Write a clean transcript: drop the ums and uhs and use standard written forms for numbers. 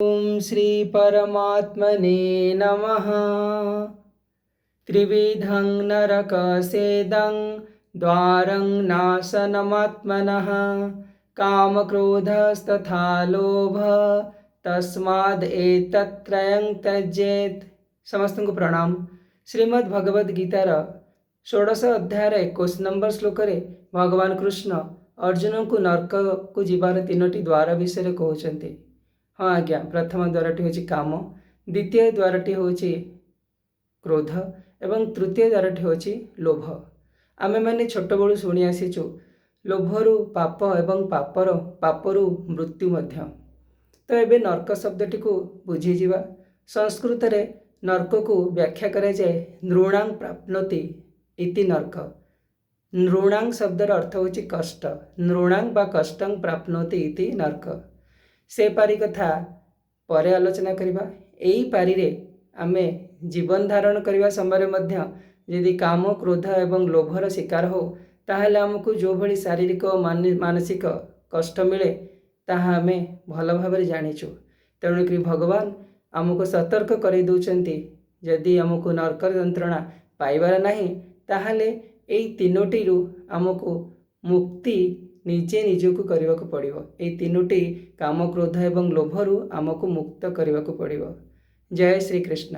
ओम श्री परमात्मने नमः। त्रिविधं नरकसेदं द्वारं नाशनमात्मनः कामक्रोधस्तथा लोभ तस्माद् एतत्त्रयं त्यजेत्। समस्त को प्रणाम। श्रीमद् भगवद गीतार 16 अध्यायर 21 नंबर श्लोक रे भगवान कृष्ण अर्जुन को नरक को जीवार 3टी द्वार विषय कहते। हाँ आज्ञा, प्रथम द्वारटी हूँ काम, द्वितीय द्वारटी हूँ क्रोध एवं तृतीय द्वारटी हूँ लोभ। आमे मैंने छोट बड़ू शुणी आसीचु लोभरु पाप एवं पापरु मृत्यु मध्य। तो एबे नर्क शब्दटी को बुझीजा। संस्कृत रे नर्क को व्याख्या करा जाए नृणां प्राप्नोति इति नर्क। नृणां शब्दर अर्थ हूँ कष्ट। नृणां बा कष्टं प्राप्नोति इति नर्क। से पारी कथा परे आलोचना करिबा। एई पारी रे आमे जीवन धारण करने समय यदि काम क्रोध एवं लोभर शिकार हो ताहले आमको जो भली शारीरिक मानसिक कष्ट मिले ताहा आमे भल भाव जानीचु। तेणुक भगवान आमको सतर्क कर दौरान जदि आमको नरक यंत्रणा पाइबार नहीं ताहले एई तीनोटी आमको मुक्ति निजे निजको करने को पड़िबो। एई तीनोटी काम क्रोध एवं लोभरु आमको मुक्त करने को पड़िबो। जय श्री कृष्ण।